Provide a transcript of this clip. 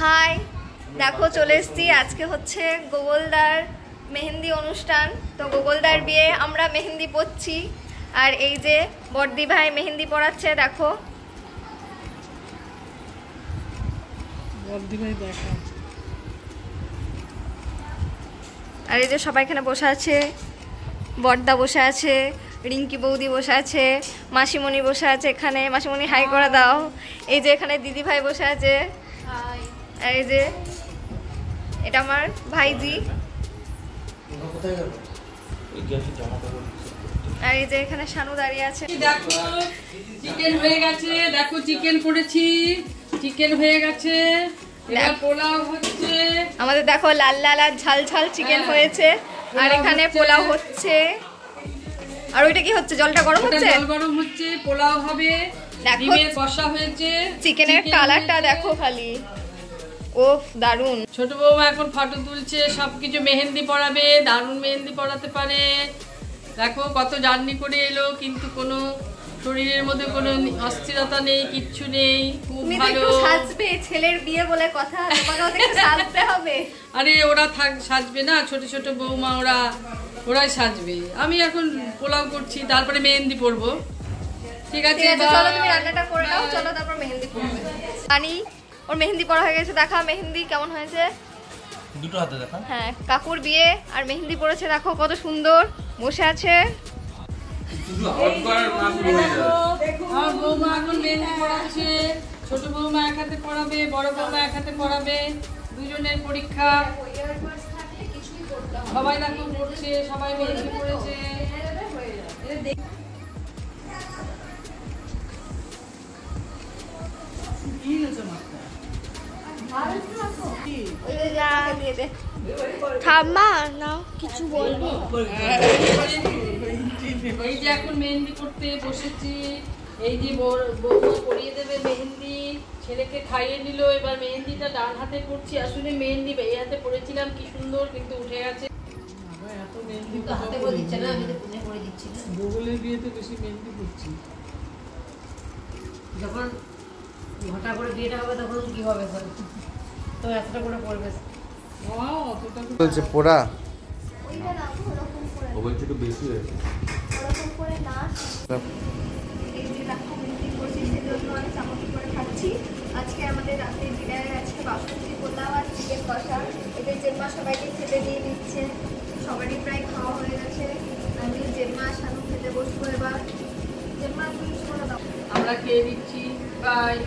High, দেখো চলে এসেছি। আজকে হচ্ছে গোগলদার মেহেন্দি অনুষ্ঠান। তো গোগলদার বিয়ে, আমরা মেহেন্দি পরছি। আর এই যে বর্দি ভাই মেহেন্দি পরাচ্ছে, দেখো বর্দি ভাই দেখা। আর এই যে সবাই এখানে বসে আছে, বর্দা বসে আছে, রিঙ্কি বৌদি বসে আছে, মাসিমণি বসে আছে এখানে। মাসিমণি হাই করে দাও। এই যে এখানে দিদি ভাই বসে আছে। আর এই যে এটা আমার ভাইজি। আর এই যে এখানে শানু দাঁড়িয়ে আছে। দেখো চিকেন হয়ে গেছে, দেখো চিকেন করেছি, চিকেন হয়ে গেছে। এবার পোলাও হচ্ছে আমাদের, দেখো লাল লাল আর ঝাল ঝাল চিকেন হয়েছে। আর এখানে পোলাও হচ্ছে। আর ওইটা কি হচ্ছে? জলটা গরম হচ্ছে, জল গরম হচ্ছে, পোলাও হবে। ডিমের কষা হয়েছে, চিকেনের কালারটা দেখো খালি, ওফ দারুন। ছোট বৌমা এখন ফটো তুলছে, সবকিছু মেহেন্দি পরাবে, দারুন মেহেন্দি পরাতে পারে। দেখো কত জার্নি করে এলো, কিন্তু কোনো শরীরের মধ্যে কোনো অস্থিরতা নেই, কিচ্ছু নেই, খুব ভালো। সাজবে, ছেলের বিয়ে বলে কথা, তোমাকেও একটু সাজতে হবে। আরে ওরা সাজবে না, ছোট ছোট বৌমা ওরাই সাজবে। আমি এখন পোলাও করছি, তারপরে মেহেন্দি পরবো। ঠিক আছে, চলো তুমি রান্নাটা করে নাও, চলো তারপর মেহেন্দি পরবে। আনি, ওর মেহেন্দি পরা হয়ে গেছে। দেখা মেহেন্দি কেমন হয়েছে, দুটো হাতে দেখা। হ্যাঁ, কাকুর বিয়ে আর মেহেন্দি পড়েছে, দেখো কত সুন্দর বসে আছে। আমার বৌমা এখন মেহেন্দি পড়াচ্ছে। ছোট বৌমা এক হাতে পড়াবে, বড় বৌমা এক হাতে পড়াবে, দুজনের পরীক্ষা। সবাই দেখো পড়ছে, সবাই মেহেন্দি পড়েছে। থাম্মা নাও, কিছু বলবো। এই যে এখন মেহেন্দি করতে বসেছি। এই যে বৌমা পরিয়ে দেবে মেহেন্দি, ছেলেকে খাইয়ে নিল। এবার মেহেন্দিটা ডান হাতে করছি। আসলে মেহেন্দি এই হাতে পড়েছিলাম, কি সুন্দর, কিন্তু উঠে গেছে। এত মেহেন্দি হাতে করে দিচ্ছে না, আমি তো পুনে করে দিচ্ছি। বগলের বিয়েতে বেশি মেহেন্দি করছি। যখন ঘটা করে বিয়েটা হবে তখন কি হবে, তো এতটা করে পড়বে। বলছে পোড়া ওইটা না, ওরকম করে ও বলছে একটু বেশি হয়েছে। ওরকম করে না। এই যে দেখো মেহেন্দি করছি, সেজন্য আমি চামচ করে খাচ্ছি। আজকে আমাদের রাতে ডিনারে আজকে বাসন্তী পোলাও আর চিকেন কষা। এদের জেম্মা সবাইকে খেতে দিয়ে দিচ্ছে, সবারই প্রায় খাওয়া হয়ে গেছে। আমি জেম্মা শানু খেতে বসবো এবার। জেম্মা তুমি কিছু বলে দাও। আমরা খেয়ে দিচ্ছি, বাই।